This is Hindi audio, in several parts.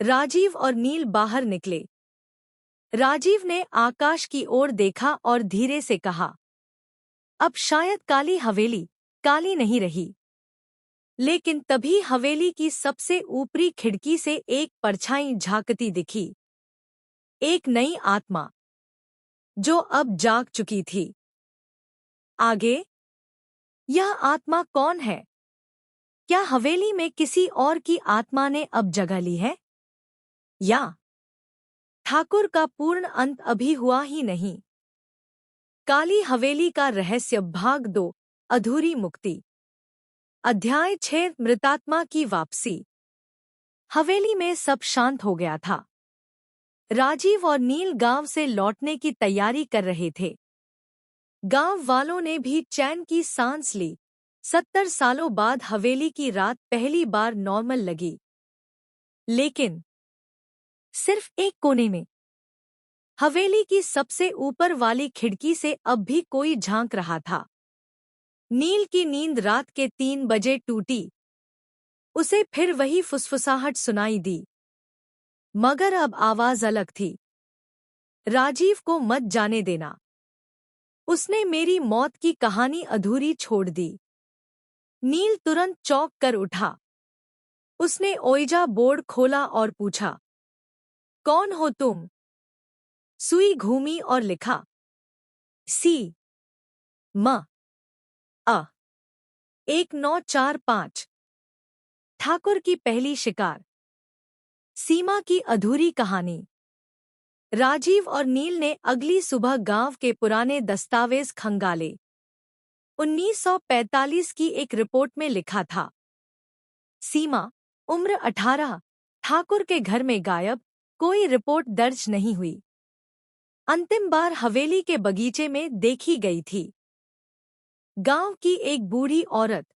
राजीव और नील बाहर निकले। राजीव ने आकाश की ओर देखा और धीरे से कहा, अब शायद काली हवेली काली नहीं रही। लेकिन तभी हवेली की सबसे ऊपरी खिड़की से एक परछाई झांकती दिखी। एक नई आत्मा जो अब जाग चुकी थी। आगे? यह आत्मा कौन है? क्या हवेली में किसी और की आत्मा ने अब जगह ली है? या ठाकुर का पूर्ण अंत अभी हुआ ही नहीं? काली हवेली का रहस्य भाग 2 अधूरी मुक्ति। अध्याय 6 मृतात्मा की वापसी। हवेली में सब शांत हो गया था। राजीव और नील गांव से लौटने की तैयारी कर रहे थे। गांव वालों ने भी चैन की सांस ली। 70 सालों बाद हवेली की रात पहली बार नॉर्मल लगी। लेकिन सिर्फ एक कोने में, हवेली की सबसे ऊपर वाली खिड़की से अब भी कोई झांक रहा था। नील की नींद रात के 3 बजे टूटी। उसे फिर वही फुसफुसाहट सुनाई दी, मगर अब आवाज अलग थी। राजीव को मत जाने देना। उसने मेरी मौत की कहानी अधूरी छोड़ दी। नील तुरंत चौंक कर उठा। उसने ओइजा बोर्ड खोला और पूछा, कौन हो तुम? सुई घूमी और लिखा, सी म अ 1945। ठाकुर की पहली शिकार। सीमा की अधूरी कहानी। राजीव और नील ने अगली सुबह गांव के पुराने दस्तावेज खंगाले। 1945 की एक रिपोर्ट में लिखा था, सीमा, उम्र 18, ठाकुर के घर में गायब, कोई रिपोर्ट दर्ज नहीं हुई। अंतिम बार हवेली के बगीचे में देखी गई थी। गांव की एक बूढ़ी औरत,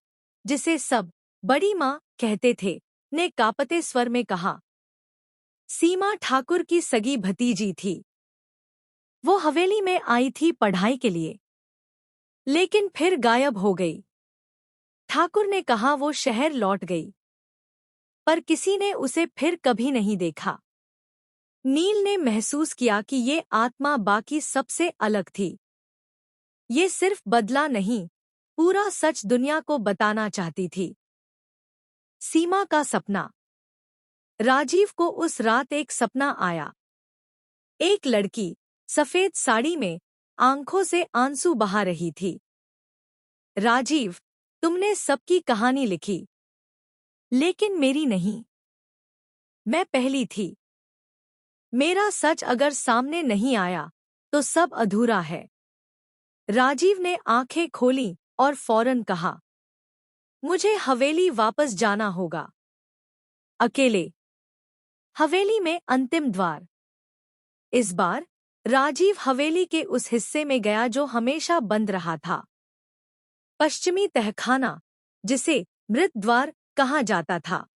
जिसे सब बड़ी माँ कहते थे, ने कांपते स्वर में कहा, सीमा ठाकुर की सगी भतीजी थी। वो हवेली में आई थी पढ़ाई के लिए, लेकिन फिर गायब हो गई। ठाकुर ने कहा वो शहर लौट गई, पर किसी ने उसे फिर कभी नहीं देखा। नील ने महसूस किया कि ये आत्मा बाकी सबसे अलग थी। ये सिर्फ बदला नहीं, पूरा सच दुनिया को बताना चाहती थी। सीमा का सपना। राजीव को उस रात एक सपना आया। एक लड़की सफेद साड़ी में आंखों से आंसू बहा रही थी। राजीव, तुमने सबकी कहानी लिखी, लेकिन मेरी नहीं। मैं पहली थी। मेरा सच अगर सामने नहीं आया तो सब अधूरा है। राजीव ने आंखें खोलीं और फौरन कहा, मुझे हवेली वापस जाना होगा। अकेले। हवेली में अंतिम द्वार। इस बार राजीव हवेली के उस हिस्से में गया जो हमेशा बंद रहा था। पश्चिमी तहखाना, जिसे मृत द्वार कहा जाता था।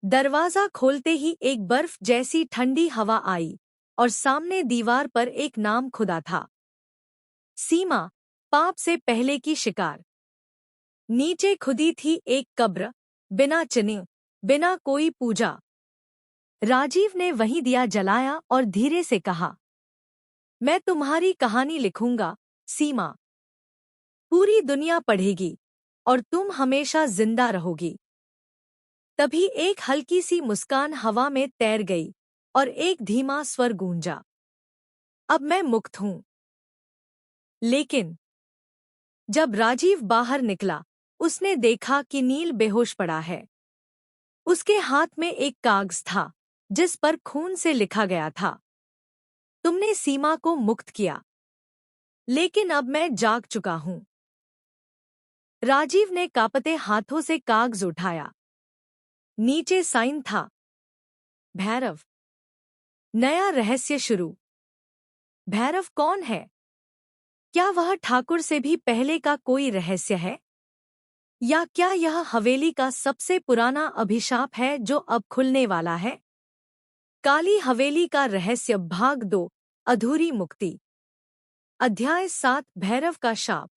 दरवाजा खोलते ही एक बर्फ जैसी ठंडी हवा आई और सामने दीवार पर एक नाम खुदा था, सीमा, पाप से पहले की शिकार। नीचे खुदी थी एक कब्र, बिना चिन्ह, बिना कोई पूजा। राजीव ने वहीं दिया जलाया और धीरे से कहा, मैं तुम्हारी कहानी लिखूंगा, सीमा। पूरी दुनिया पढ़ेगी और तुम हमेशा जिंदा रहोगी। तभी एक हल्की सी मुस्कान हवा में तैर गई और एक धीमा स्वर गूंजा, अब मैं मुक्त हूं। लेकिन जब राजीव बाहर निकला, उसने देखा कि नील बेहोश पड़ा है। उसके हाथ में एक कागज था, जिस पर खून से लिखा गया था, तुमने सीमा को मुक्त किया, लेकिन अब मैं जाग चुका हूं। राजीव ने कांपते हाथों से कागज उठाया। नीचे साइन था, भैरव। नया रहस्य शुरू। भैरव कौन है? क्या वह ठाकुर से भी पहले का कोई रहस्य है? या क्या यह हवेली का सबसे पुराना अभिशाप है जो अब खुलने वाला है? काली हवेली का रहस्य भाग 2 अधूरी मुक्ति। अध्याय 7 भैरव का शाप।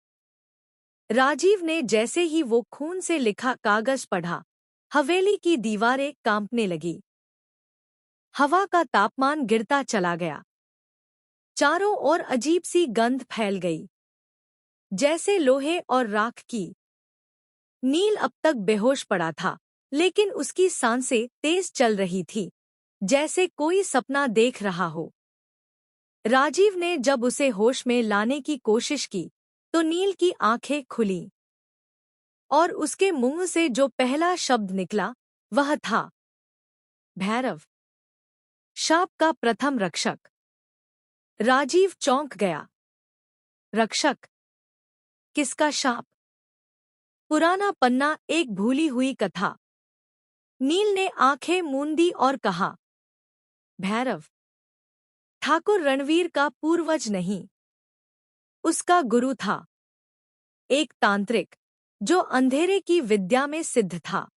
राजीव ने जैसे ही वो खून से लिखा कागज पढ़ा, हवेली की दीवारें कांपने लगी। हवा का तापमान गिरता चला गया। चारों ओर अजीब सी गंध फैल गई, जैसे लोहे और राख की। नील अब तक बेहोश पड़ा था, लेकिन उसकी सांसें तेज चल रही थी, जैसे कोई सपना देख रहा हो। राजीव ने जब उसे होश में लाने की कोशिश की, तो नील की आंखें खुलीं और उसके मुंह से जो पहला शब्द निकला, वह था भैरव, शाप का प्रथम रक्षक। राजीव चौंक गया। रक्षक? किसका शाप? पुराना पन्ना, एक भूली हुई कथा। नील ने आंखें मूंदी और कहा, भैरव ठाकुर रणवीर का पूर्वज नहीं, उसका गुरु था। एक तांत्रिक जो अंधेरे की विद्या में सिद्ध था।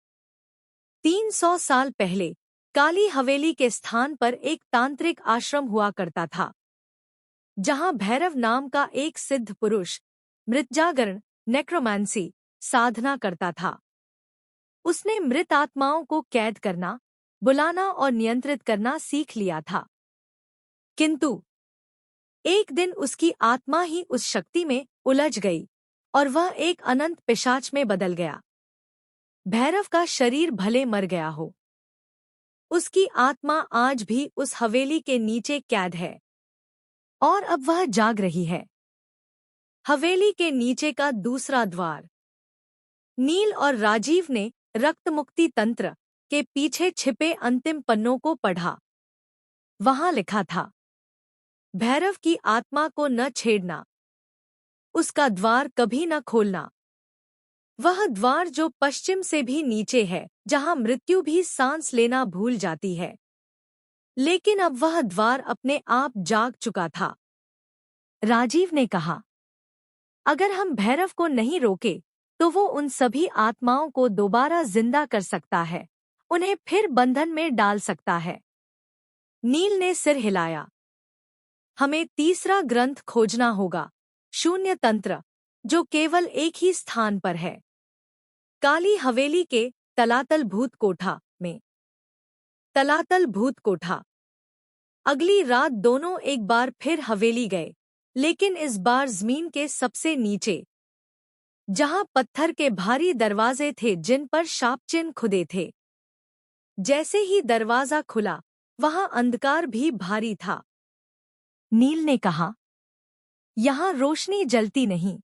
300 साल पहले काली हवेली के स्थान पर एक तांत्रिक आश्रम हुआ करता था, जहां भैरव नाम का एक सिद्ध पुरुष मृतजागरण, नेक्रोमांसी, साधना करता था। उसने मृत आत्माओं को कैद करना, बुलाना और नियंत्रित करना सीख लिया था। किंतु एक दिन उसकी आत्मा ही उस शक्ति में उलझ गई और वह एक अनंत पिशाच में बदल गया। भैरव का शरीर भले मर गया हो, उसकी आत्मा आज भी उस हवेली के नीचे कैद है और अब वह जाग रही है। हवेली के नीचे का दूसरा द्वार। नील और राजीव ने रक्त मुक्ति तंत्र के पीछे छिपे अंतिम पन्नों को पढ़ा। वहां लिखा था, भैरव की आत्मा को न छेड़ना, उसका द्वार कभी न खोलना। वह द्वार जो पश्चिम से भी नीचे है, जहां मृत्यु भी सांस लेना भूल जाती है। लेकिन अब वह द्वार अपने आप जाग चुका था। राजीव ने कहा, अगर हम भैरव को नहीं रोके, तो वो उन सभी आत्माओं को दोबारा जिंदा कर सकता है, उन्हें फिर बंधन में डाल सकता है। नील ने सिर हिलाया। हमें तीसरा ग्रंथ खोजना होगा, शून्य तंत्र, जो केवल एक ही स्थान पर है, काली हवेली के तलातल भूत कोठा में। तलातल भूत कोठा। अगली रात दोनों एक बार फिर हवेली गए, लेकिन इस बार जमीन के सबसे नीचे, जहां पत्थर के भारी दरवाजे थे जिन पर शाप चिन्ह खुदे थे। जैसे ही दरवाजा खुला, वहां अंधकार भी भारी था। नील ने कहा, यहां रोशनी जलती नहीं,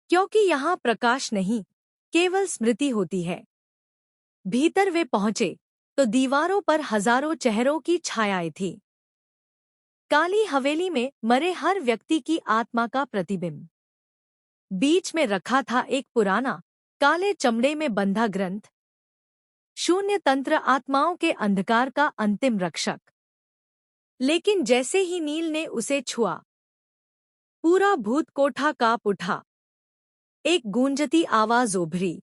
क्योंकि यहां प्रकाश नहीं, केवल स्मृति होती है। भीतर वे पहुंचे तो दीवारों पर हजारों चेहरों की छायाएं थीं। काली हवेली में मरे हर व्यक्ति की आत्मा का प्रतिबिंब। बीच में रखा था एक पुराना, काले चमड़े में बंधा ग्रंथ, शून्य तंत्र, आत्माओं के अंधकार का अंतिम रक्षक। लेकिन जैसे ही नील ने उसे छुआ, पूरा भूत कोठा कांप उठा। एक गूंजती आवाज उभरी,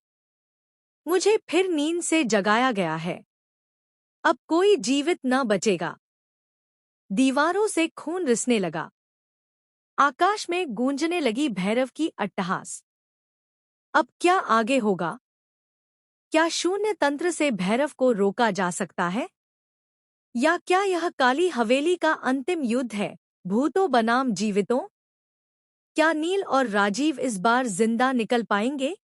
मुझे फिर नींद से जगाया गया है, अब कोई जीवित न बचेगा। दीवारों से खून रिसने लगा। आकाश में गूंजने लगी भैरव की अट्टहास। अब क्या आगे होगा? क्या शून्य तंत्र से भैरव को रोका जा सकता है? या क्या यह काली हवेली का अंतिम युद्ध है, भूतों बनाम जीवितों? क्या नील और राजीव इस बार जिंदा निकल पाएंगे?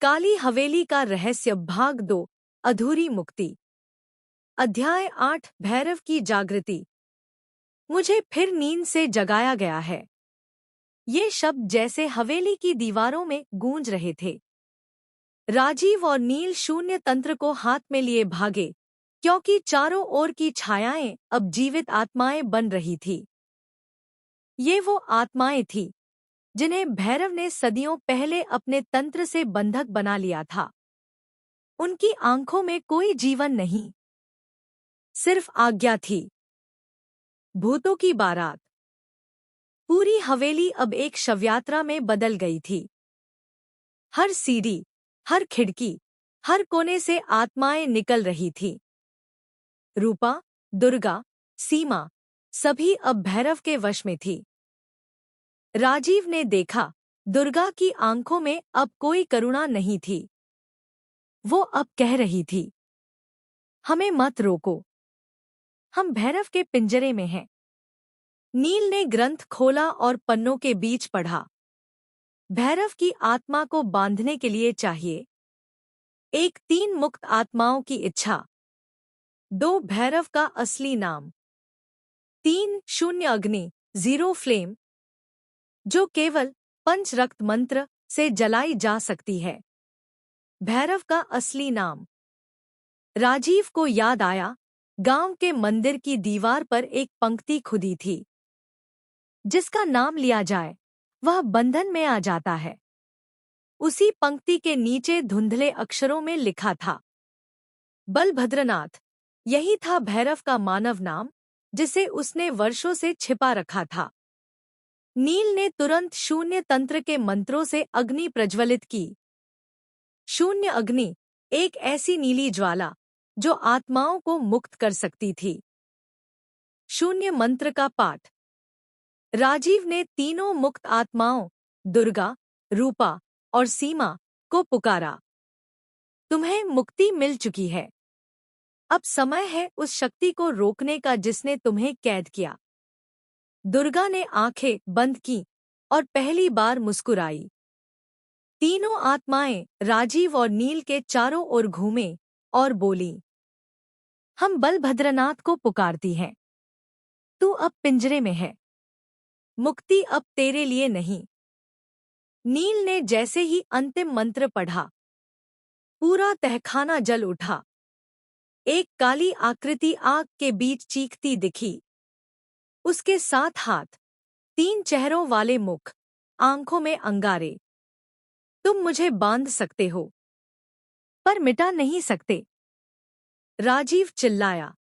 काली हवेली का रहस्य, भाग 2, अधूरी मुक्ति। अध्याय 8, भैरव की जागृति। मुझे फिर नींद से जगाया गया है। ये शब्द जैसे हवेली की दीवारों में गूंज रहे थे। राजीव और नील शून्य तंत्र को हाथ में लिए भागे, क्योंकि चारों ओर की छायाएं अब जीवित आत्माएं बन रही थी। ये वो आत्माएं थीं जिन्हें भैरव ने सदियों पहले अपने तंत्र से बंधक बना लिया था। उनकी आंखों में कोई जीवन नहीं, सिर्फ आज्ञा थी। भूतों की बारात। पूरी हवेली अब एक शवयात्रा में बदल गई थी। हर सीढ़ी, हर खिड़की, हर कोने से आत्माएं निकल रही थी। रूपा, दुर्गा, सीमा, सभी अब भैरव के वश में थी। राजीव ने देखा, दुर्गा की आंखों में अब कोई करुणा नहीं थी। वो अब कह रही थी, हमें मत रोको। हम भैरव के पिंजरे में हैं। नील ने ग्रंथ खोला और पन्नों के बीच पढ़ा। भैरव की आत्मा को बांधने के लिए चाहिए 1 3 मुक्त आत्माओं की इच्छा, 2 भैरव का असली नाम, 3 0 अग्नि 0 फ्लेम, जो केवल पंच रक्त मंत्र से जलाई जा सकती है। भैरव का असली नाम। राजीव को याद आया, गांव के मंदिर की दीवार पर एक पंक्ति खुदी थी, जिसका नाम लिया जाए वह बंधन में आ जाता है। उसी पंक्ति के नीचे धुंधले अक्षरों में लिखा था बलभद्रनाथ। यही था भैरव का मानव नाम, जिसे उसने वर्षों से छिपा रखा था। नील ने तुरंत शून्य तंत्र के मंत्रों से अग्नि प्रज्वलित की। शून्य अग्नि, एक ऐसी नीली ज्वाला जो आत्माओं को मुक्त कर सकती थी। शून्य मंत्र का पाठ। राजीव ने तीनों मुक्त आत्माओं दुर्गा, रूपा और सीमा को पुकारा। तुम्हें मुक्ति मिल चुकी है। अब समय है उस शक्ति को रोकने का जिसने तुम्हें कैद किया। दुर्गा ने आंखें बंद की और पहली बार मुस्कुराई। तीनों आत्माएं राजीव और नील के चारों ओर घूमे और बोली, हम बलभद्रनाथ को पुकारती हैं। तू अब पिंजरे में है। मुक्ति अब तेरे लिए नहीं। नील ने जैसे ही अंतिम मंत्र पढ़ा, पूरा तहखाना जल उठा। एक काली आकृति आग के बीच चीखती दिखी। उसके 7 हाथ, 3 चेहरों वाले मुख, आंखों में अंगारे। तुम मुझे बांध सकते हो, पर मिटा नहीं सकते। राजीव चिल्लाया।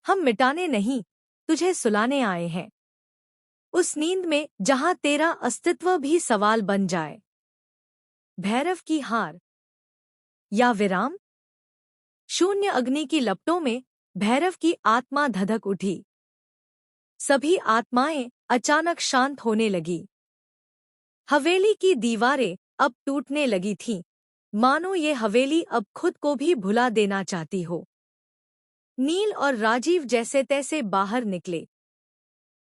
हम मिटाने नहीं, तुझे सुलाने आए हैं। उस नींद में जहां तेरा अस्तित्व भी सवाल बन जाए। भैरव की हार या विराम। शून्य अग्नि की लपटों में भैरव की आत्मा धधक उठी। सभी आत्माएं अचानक शांत होने लगी। हवेली की दीवारें अब टूटने लगी थीं, मानो ये हवेली अब खुद को भी भुला देना चाहती हो। नील और राजीव जैसे तैसे बाहर निकले।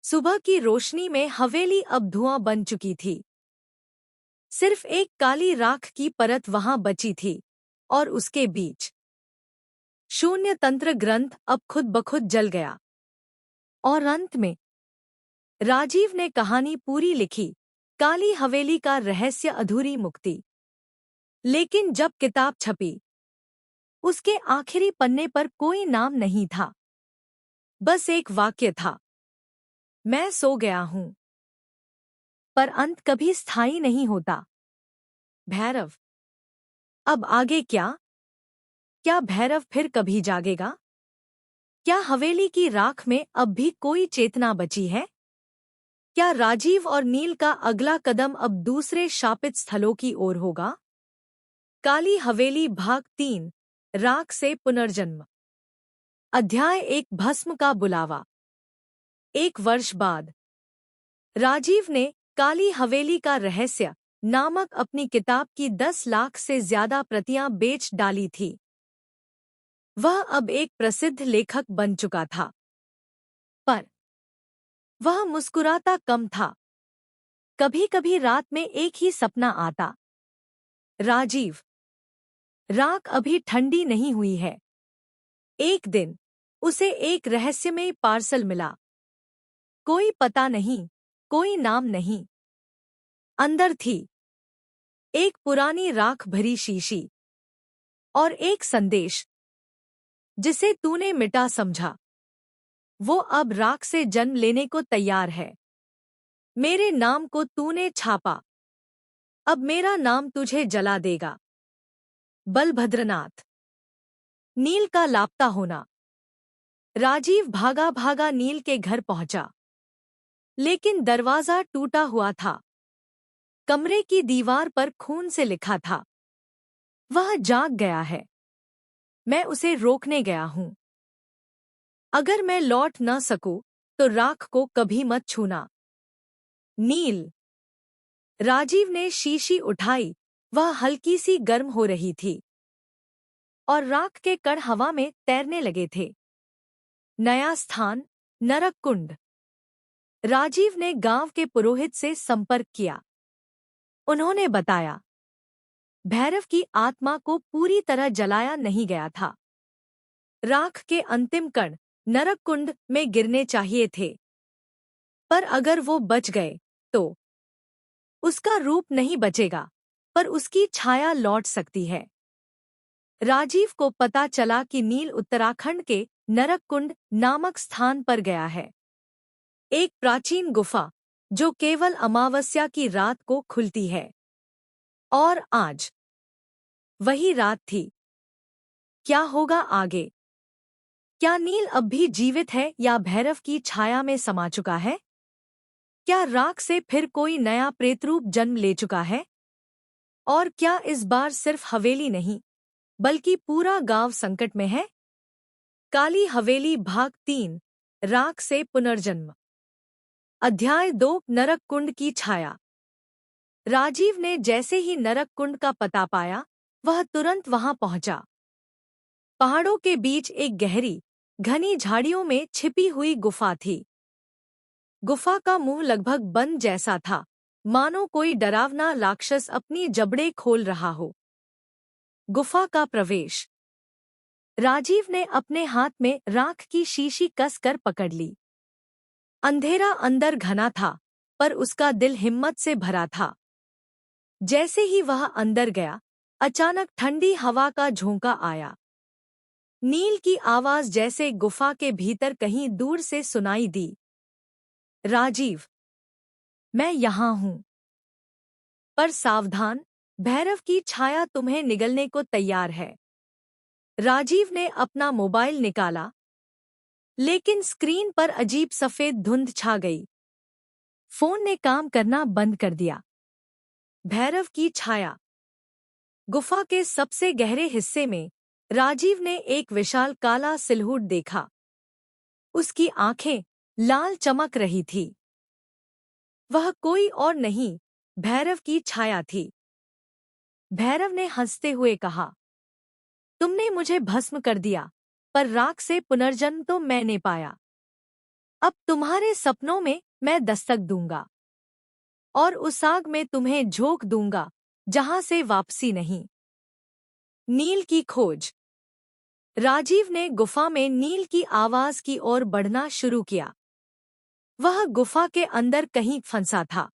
सुबह की रोशनी में हवेली अब धुआं बन चुकी थी। सिर्फ एक काली राख की परत वहां बची थी, और उसके बीच शून्य तंत्र ग्रंथ अब खुद बखुद जल गया। और अंत में राजीव ने कहानी पूरी लिखी, काली हवेली का रहस्य, अधूरी मुक्ति। लेकिन जब किताब छपी, उसके आखिरी पन्ने पर कोई नाम नहीं था। बस एक वाक्य था, मैं सो गया हूं। पर अंत कभी स्थायी नहीं होता। भैरव। अब आगे क्या? क्या भैरव फिर कभी जागेगा? क्या हवेली की राख में अब भी कोई चेतना बची है? क्या राजीव और नील का अगला कदम अब दूसरे शापित स्थलों की ओर होगा? काली हवेली भाग 3, राख से पुनर्जन्म। अध्याय 1, भस्म का बुलावा। 1 वर्ष बाद राजीव ने काली हवेली का रहस्य नामक अपनी किताब की 10 लाख से ज्यादा प्रतियां बेच डाली थी। वह अब एक प्रसिद्ध लेखक बन चुका था। पर वह मुस्कुराता कम था। कभी-कभी रात में एक ही सपना आता। राजीव। राख अभी ठंडी नहीं हुई है। एक दिन उसे एक रहस्यमय पार्सल मिला। कोई पता नहीं, कोई नाम नहीं। अंदर थी एक पुरानी राख भरी शीशी और एक संदेश, जिसे तूने मिटा समझा, वो अब राख से जन्म लेने को तैयार है। मेरे नाम को तूने छापा, अब मेरा नाम तुझे जला देगा। बलभद्रनाथ। नील का लापता होना। राजीव भागा भागा नील के घर पहुंचा, लेकिन दरवाजा टूटा हुआ था। कमरे की दीवार पर खून से लिखा था, वह जाग गया है। मैं उसे रोकने गया हूं। अगर मैं लौट न सकूं, तो राख को कभी मत छूना। नील। राजीव ने शीशी उठाई, वह हल्की सी गर्म हो रही थी और राख के कण हवा में तैरने लगे थे। नया स्थान नरक कुंड। राजीव ने गांव के पुरोहित से संपर्क किया। उन्होंने बताया, भैरव की आत्मा को पूरी तरह जलाया नहीं गया था। राख के अंतिम कण नरक कुंड में गिरने चाहिए थे, पर अगर वो बच गए तो उसका रूप नहीं बचेगा, पर उसकी छाया लौट सकती है। राजीव को पता चला कि नील उत्तराखंड के नरक कुंड नामक स्थान पर गया है। एक प्राचीन गुफा जो केवल अमावस्या की रात को खुलती है। और आज वही रात थी। क्या होगा आगे? क्या नील अब भी जीवित है या भैरव की छाया में समा चुका है? क्या राख से फिर कोई नया प्रेतरूप जन्म ले चुका है? और क्या इस बार सिर्फ हवेली नहीं, बल्कि पूरा गांव संकट में है? काली हवेली भाग 3 राख से पुनर्जन्म। अध्याय 2 नरक कुंड की छाया। राजीव ने जैसे ही नरक कुंड का पता पाया, वह तुरंत वहां पहुंचा। पहाड़ों के बीच एक गहरी, घनी झाड़ियों में छिपी हुई गुफा थी। गुफा का मुंह लगभग बंद जैसा था, मानो कोई डरावना राक्षस अपनी जबड़े खोल रहा हो। गुफा का प्रवेश। राजीव ने अपने हाथ में राख की शीशी कसकर पकड़ ली। अंधेरा अंदर घना था, पर उसका दिल हिम्मत से भरा था। जैसे ही वह अंदर गया, अचानक ठंडी हवा का झोंका आया। नील की आवाज जैसे गुफा के भीतर कहीं दूर से सुनाई दी। राजीव, मैं यहाँ हूँ। पर सावधान, भैरव की छाया तुम्हें निगलने को तैयार है। राजीव ने अपना मोबाइल निकाला, लेकिन स्क्रीन पर अजीब सफेद धुंध छा गई। फोन ने काम करना बंद कर दिया। भैरव की छाया। गुफा के सबसे गहरे हिस्से में राजीव ने एक विशाल काला सिलहूट देखा। उसकी आंखें लाल चमक रही थी। वह कोई और नहीं, भैरव की छाया थी। भैरव ने हंसते हुए कहा, तुमने मुझे भस्म कर दिया, पर राख से पुनर्जन्म तो मैंने पाया। अब तुम्हारे सपनों में मैं दस्तक दूंगा और उस आग में तुम्हें झोंक दूंगा जहां से वापसी नहीं। नील की खोज। राजीव ने गुफा में नील की आवाज की ओर बढ़ना शुरू किया। वह गुफा के अंदर कहीं फंसा था।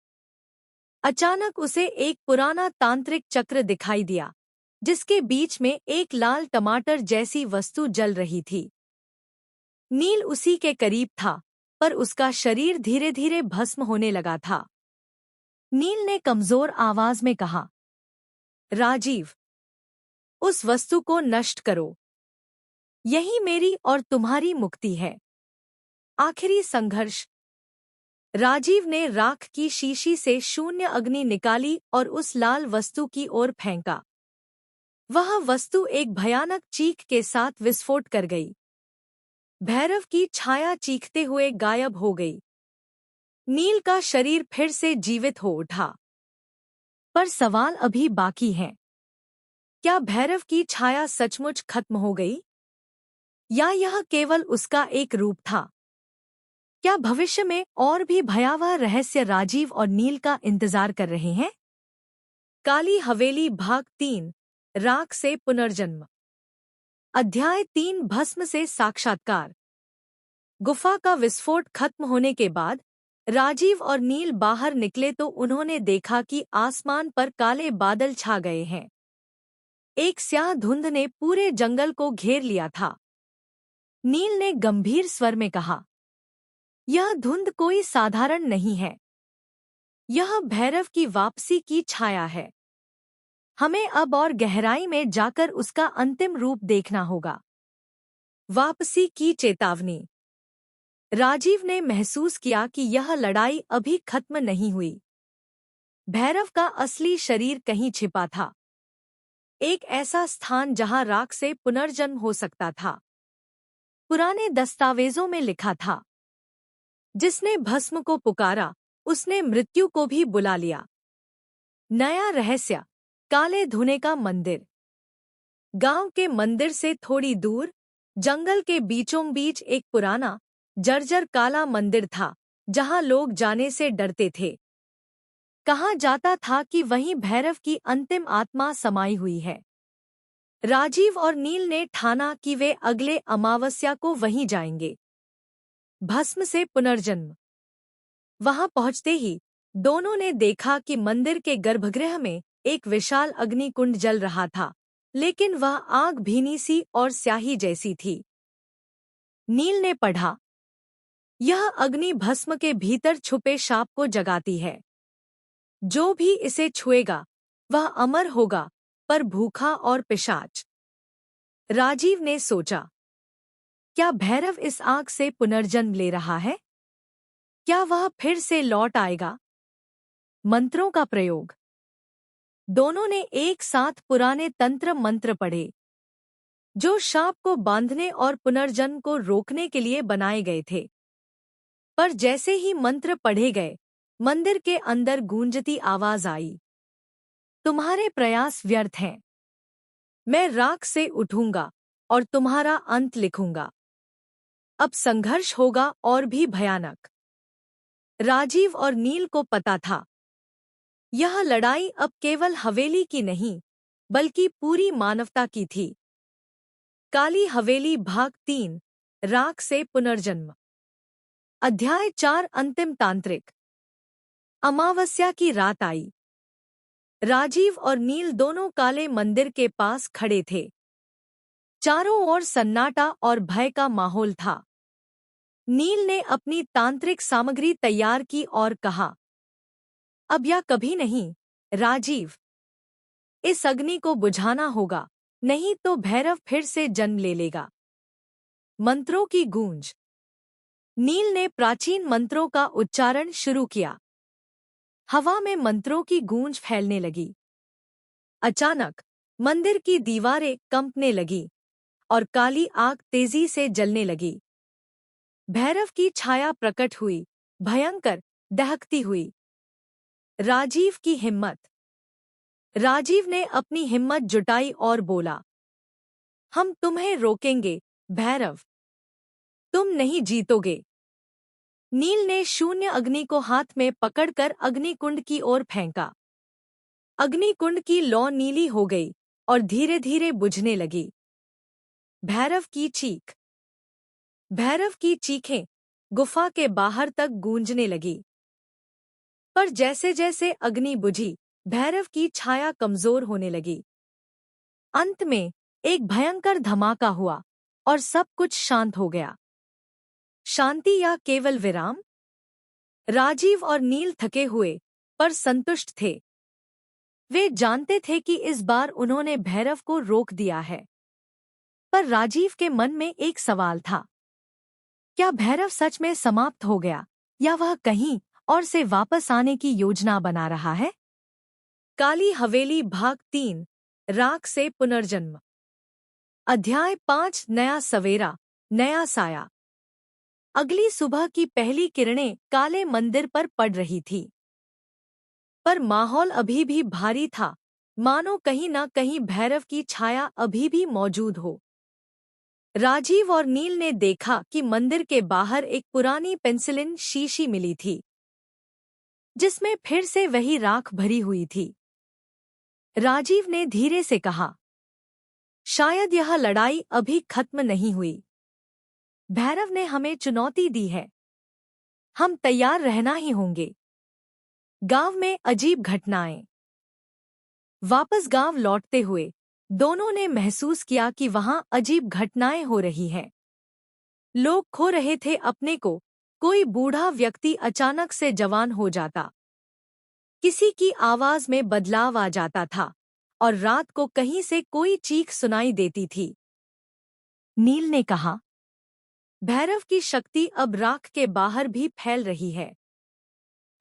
अचानक उसे एक पुराना तांत्रिक चक्र दिखाई दिया, जिसके बीच में एक लाल टमाटर जैसी वस्तु जल रही थी। नील उसी के करीब था, पर उसका शरीर धीरे धीरे भस्म होने लगा था। नील ने कमजोर आवाज में कहा, राजीव, उस वस्तु को नष्ट करो। यही मेरी और तुम्हारी मुक्ति है। आखिरी संघर्ष। राजीव ने राख की शीशी से शून्य अग्नि निकाली और उस लाल वस्तु की ओर फेंका। वह वस्तु एक भयानक चीख के साथ विस्फोट कर गई। भैरव की छाया चीखते हुए गायब हो गई। नील का शरीर फिर से जीवित हो उठा। पर सवाल अभी बाकी है। क्या भैरव की छाया सचमुच खत्म हो गई, या यह केवल उसका एक रूप था? क्या भविष्य में और भी भयावह रहस्य राजीव और नील का इंतजार कर रहे हैं? काली हवेली भाग 3 राख से पुनर्जन्म। अध्याय 3 भस्म से साक्षात्कार। गुफा का विस्फोट खत्म होने के बाद राजीव और नील बाहर निकले तो उन्होंने देखा कि आसमान पर काले बादल छा गए हैं। एक स्याह धुंध ने पूरे जंगल को घेर लिया था। नील ने गंभीर स्वर में कहा, यह धुंध कोई साधारण नहीं है। यह भैरव की वापसी की छाया है। हमें अब और गहराई में जाकर उसका अंतिम रूप देखना होगा। वापसी की चेतावनी। राजीव ने महसूस किया कि यह लड़ाई अभी खत्म नहीं हुई। भैरव का असली शरीर कहीं छिपा था। एक ऐसा स्थान जहां राख से पुनर्जन्म हो सकता था। पुराने दस्तावेजों में लिखा था, जिसने भस्म को पुकारा, उसने मृत्यु को भी बुला लिया। नया रहस्य, काले धुने का मंदिर। गांव के मंदिर से थोड़ी दूर जंगल के बीचों बीच एक पुराना जर्जर काला मंदिर था, जहां लोग जाने से डरते थे। कहा जाता था कि वहीं भैरव की अंतिम आत्मा समाई हुई है। राजीव और नील ने ठाना कि वे अगले अमावस्या को वहीं जाएंगे। भस्म से पुनर्जन्म। वहां पहुंचते ही दोनों ने देखा कि मंदिर के गर्भगृह में एक विशाल अग्निकुंड जल रहा था, लेकिन वह आग भीनी सी और स्याही जैसी थी। नील ने पढ़ा, यह अग्नि भस्म के भीतर छुपे शाप को जगाती है। जो भी इसे छुएगा वह अमर होगा, पर भूखा और पिशाच। राजीव ने सोचा, क्या भैरव इस आग से पुनर्जन्म ले रहा है? क्या वह फिर से लौट आएगा? मंत्रों का प्रयोग। दोनों ने एक साथ पुराने तंत्र मंत्र पढ़े, जो शाप को बांधने और पुनर्जन्म को रोकने के लिए बनाए गए थे। पर जैसे ही मंत्र पढ़े गए, मंदिर के अंदर गूंजती आवाज आई, तुम्हारे प्रयास व्यर्थ हैं। मैं राख से उठूंगा और तुम्हारा अंत लिखूंगा। अब संघर्ष होगा और भी भयानक। राजीव और नील को पता था, यह लड़ाई अब केवल हवेली की नहीं, बल्कि पूरी मानवता की थी। काली हवेली भाग 3, राख से पुनर्जन्म। अध्याय 4, अंतिम तांत्रिक। अमावस्या की रात आई। राजीव और नील दोनों काले मंदिर के पास खड़े थे। चारों ओर सन्नाटा और भय का माहौल था। नील ने अपनी तांत्रिक सामग्री तैयार की और कहा, अब या कभी नहीं, राजीव। इस अग्नि को बुझाना होगा, नहीं तो भैरव फिर से जन्म ले लेगा। मंत्रों की गूंज। नील ने प्राचीन मंत्रों का उच्चारण शुरू किया। हवा में मंत्रों की गूंज फैलने लगी। अचानक मंदिर की दीवारें कंपने लगीं और काली आग तेजी से जलने लगी। भैरव की छाया प्रकट हुई, भयंकर, दहकती हुई। राजीव की हिम्मत। राजीव ने अपनी हिम्मत जुटाई और बोला, हम तुम्हें रोकेंगे, भैरव। तुम नहीं जीतोगे। नील ने शून्य अग्नि को हाथ में पकड़कर अग्निकुंड की ओर फेंका। अग्निकुंड की लौ नीली हो गई और धीरे धीरे बुझने लगी। भैरव की चीख। भैरव की चीखें गुफा के बाहर तक गूंजने लगी। पर जैसे जैसे अग्नि बुझी, भैरव की छाया कमजोर होने लगी। अंत में एक भयंकर धमाका हुआ और सब कुछ शांत हो गया। शांति या केवल विराम? राजीव और नील थके हुए पर संतुष्ट थे। वे जानते थे कि इस बार उन्होंने भैरव को रोक दिया है। पर राजीव के मन में एक सवाल था, क्या भैरव सच में समाप्त हो गया, या वह कहीं और से वापस आने की योजना बना रहा है? काली हवेली भाग 3, राख से पुनर्जन्म। अध्याय 5, नया सवेरा, नया साया। अगली सुबह की पहली किरणें काले मंदिर पर पड़ रही थी। पर माहौल अभी भी भारी था, मानो कहीं न कहीं भैरव की छाया अभी भी मौजूद हो। राजीव और नील ने देखा कि मंदिर के बाहर एक पुरानी पेंसिलिन शीशी मिली थी, जिसमें फिर से वही राख भरी हुई थी। राजीव ने धीरे से कहा, शायद यह लड़ाई अभी खत्म नहीं हुई। भैरव ने हमें चुनौती दी है। हम तैयार रहना ही होंगे। गांव में अजीब घटनाएं। वापस गांव लौटते हुए दोनों ने महसूस किया कि वहां अजीब घटनाएं हो रही हैं। लोग खो रहे थे अपने को। कोई बूढ़ा व्यक्ति अचानक से जवान हो जाता, किसी की आवाज में बदलाव आ जाता था, और रात को कहीं से कोई चीख सुनाई देती थी। नील ने कहा, भैरव की शक्ति अब राख के बाहर भी फैल रही है।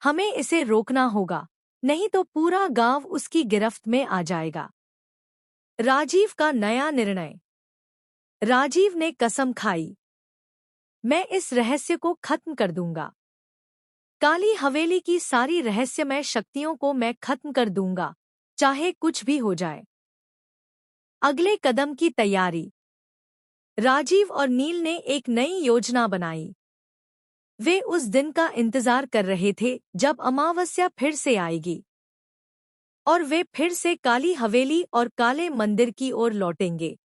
हमें इसे रोकना होगा, नहीं तो पूरा गांव उसकी गिरफ्त में आ जाएगा। राजीव का नया निर्णय। राजीव ने कसम खाई, मैं इस रहस्य को खत्म कर दूंगा। काली हवेली की सारी रहस्यमय शक्तियों को मैं खत्म कर दूंगा, चाहे कुछ भी हो जाए। अगले कदम की तैयारी। राजीव और नील ने एक नई योजना बनाई। वे उस दिन का इंतजार कर रहे थे जब अमावस्या फिर से आएगी और वे फिर से काली हवेली और काले मंदिर की ओर लौटेंगे,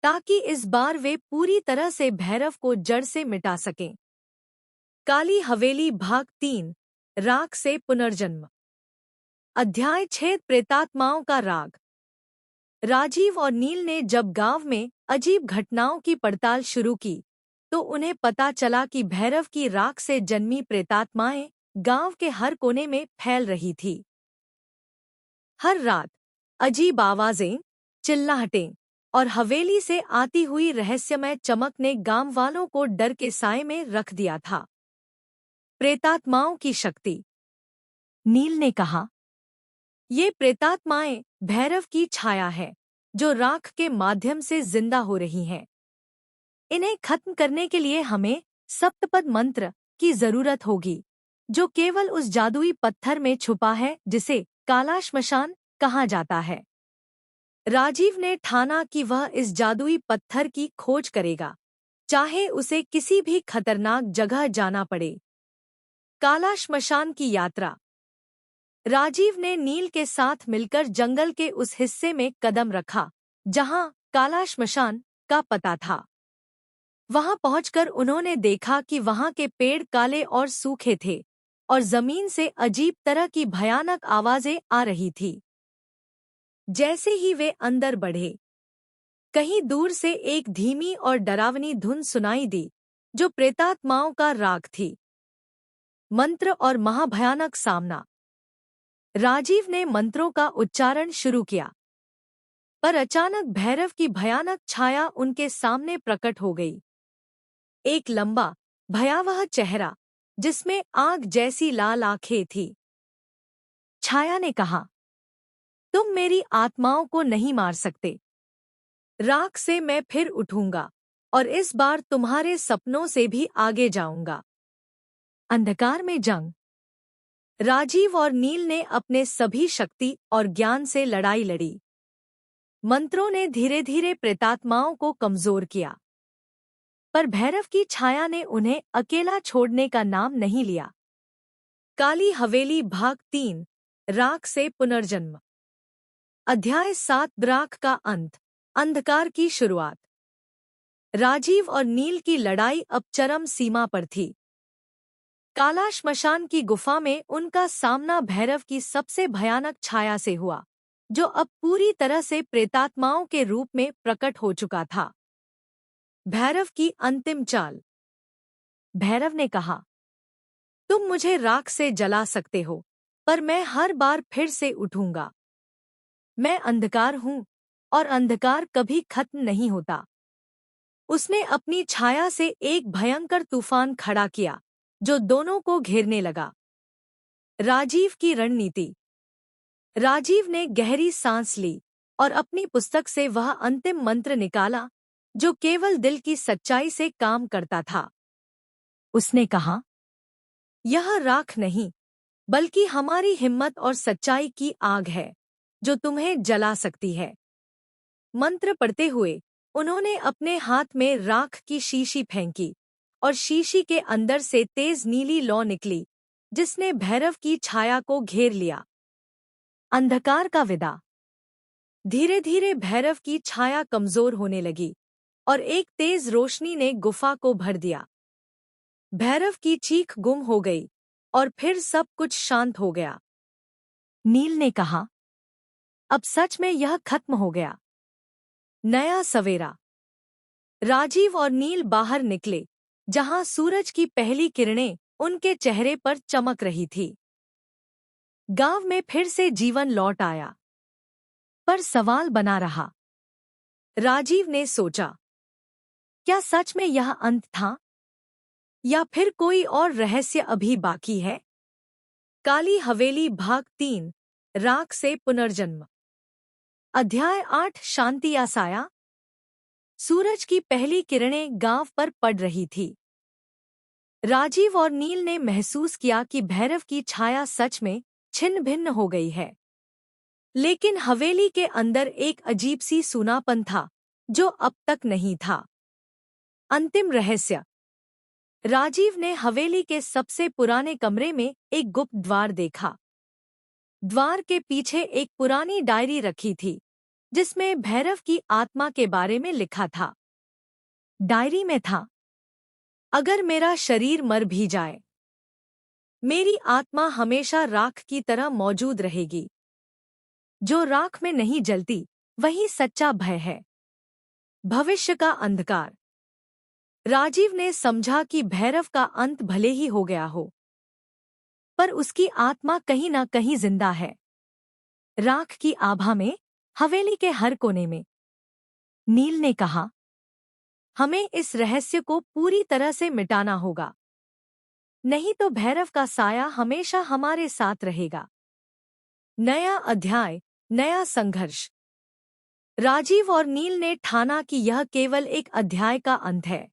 ताकि इस बार वे पूरी तरह से भैरव को जड़ से मिटा सकें। काली हवेली भाग 3 राख से पुनर्जन्म। अध्याय 6 प्रेतात्माओं का राग। राजीव और नील ने जब गांव में अजीब घटनाओं की पड़ताल शुरू की तो उन्हें पता चला कि भैरव की राख से जन्मी प्रेतात्माएं गांव के हर कोने में फैल रही थी। हर रात अजीब आवाजें, चिल्लाहटें और हवेली से आती हुई रहस्यमय चमक ने गांव वालों को डर के साए में रख दिया था। प्रेतात्माओं की शक्ति। नील ने कहा, ये प्रेतात्माएं भैरव की छाया है जो राख के माध्यम से जिंदा हो रही हैं। इन्हें खत्म करने के लिए हमें सप्तपद मंत्र की जरूरत होगी, जो केवल उस जादुई पत्थर में छुपा है जिसे काला श्मशान कहा जाता है। राजीव ने ठाना कि वह इस जादुई पत्थर की खोज करेगा, चाहे उसे किसी भी खतरनाक जगह जाना पड़े। काला श्मशान की यात्रा। राजीव ने नील के साथ मिलकर जंगल के उस हिस्से में कदम रखा जहां काला श्मशान का पता था। वहां पहुंचकर उन्होंने देखा कि वहां के पेड़ काले और सूखे थे और जमीन से अजीब तरह की भयानक आवाजें आ रही थी। जैसे ही वे अंदर बढ़े, कहीं दूर से एक धीमी और डरावनी धुन सुनाई दी, जो प्रेतात्माओं का राग थी। मंत्र और महाभयानक सामना। राजीव ने मंत्रों का उच्चारण शुरू किया, पर अचानक भैरव की भयानक छाया उनके सामने प्रकट हो गई। एक लंबा, भयावह चेहरा जिसमें आग जैसी लाल आंखें थी। छाया ने कहा, तुम मेरी आत्माओं को नहीं मार सकते। राख से मैं फिर उठूंगा और इस बार तुम्हारे सपनों से भी आगे जाऊंगा। अंधकार में जंग। राजीव और नील ने अपने सभी शक्ति और ज्ञान से लड़ाई लड़ी। मंत्रों ने धीरे धीरे प्रेतात्माओं को कमजोर किया, पर भैरव की छाया ने उन्हें अकेला छोड़ने का नाम नहीं लिया। काली हवेली भाग 3 राख से पुनर्जन्म। अध्याय 7 राख का अंत, अंधकार की शुरुआत। राजीव और नील की लड़ाई अब चरम सीमा पर थी। काला श्मशान की गुफा में उनका सामना भैरव की सबसे भयानक छाया से हुआ, जो अब पूरी तरह से प्रेतात्माओं के रूप में प्रकट हो चुका था। भैरव की अंतिम चाल। भैरव ने कहा, तुम मुझे राख से जला सकते हो, पर मैं हर बार फिर से उठूंगा। मैं अंधकार हूं और अंधकार कभी खत्म नहीं होता। उसने अपनी छाया से एक भयंकर तूफान खड़ा किया जो दोनों को घेरने लगा। राजीव की रणनीति। राजीव ने गहरी सांस ली और अपनी पुस्तक से वह अंतिम मंत्र निकाला जो केवल दिल की सच्चाई से काम करता था। उसने कहा, यह राख नहीं, बल्कि हमारी हिम्मत और सच्चाई की आग है जो तुम्हें जला सकती है। मंत्र पढ़ते हुए उन्होंने अपने हाथ में राख की शीशी फेंकी और शीशी के अंदर से तेज नीली लौ निकली, जिसने भैरव की छाया को घेर लिया। अंधकार का विदा। धीरे धीरे भैरव की छाया कमजोर होने लगी और एक तेज रोशनी ने गुफा को भर दिया। भैरव की चीख गुम हो गई और फिर सब कुछ शांत हो गया। नील ने कहा, अब सच में यह खत्म हो गया। नया सवेरा। राजीव और नील बाहर निकले, जहां सूरज की पहली किरणें उनके चेहरे पर चमक रही थी। गांव में फिर से जीवन लौट आया, पर सवाल बना रहा। राजीव ने सोचा, क्या सच में यह अंत था या फिर कोई और रहस्य अभी बाकी है? काली हवेली भाग 3 राख से पुनर्जन्म। अध्याय 8 शांति या साया। सूरज की पहली किरणें गांव पर पड़ रही थी। राजीव और नील ने महसूस किया कि भैरव की छाया सच में छिन्न भिन्न हो गई है, लेकिन हवेली के अंदर एक अजीब सी सूनापन था जो अब तक नहीं था। अंतिम रहस्य। राजीव ने हवेली के सबसे पुराने कमरे में एक गुप्त द्वार देखा। द्वार के पीछे एक पुरानी डायरी रखी थी, जिसमें भैरव की आत्मा के बारे में लिखा था। डायरी में था, अगर मेरा शरीर मर भी जाए, मेरी आत्मा हमेशा राख की तरह मौजूद रहेगी। जो राख में नहीं जलती, वही सच्चा भय है। भविष्य का अंधकार। राजीव ने समझा कि भैरव का अंत भले ही हो गया हो, पर उसकी आत्मा कहीं ना कहीं जिंदा है, राख की आभा में, हवेली के हर कोने में। नील ने कहा, हमें इस रहस्य को पूरी तरह से मिटाना होगा, नहीं तो भैरव का साया हमेशा हमारे साथ रहेगा। नया अध्याय, नया संघर्ष। राजीव और नील ने ठाना कि यह केवल एक अध्याय का अंत है,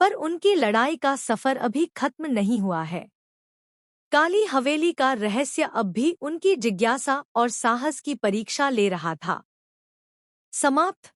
पर उनकी लड़ाई का सफर अभी खत्म नहीं हुआ है। काली हवेली का रहस्य अब भी उनकी जिज्ञासा और साहस की परीक्षा ले रहा था। समाप्त।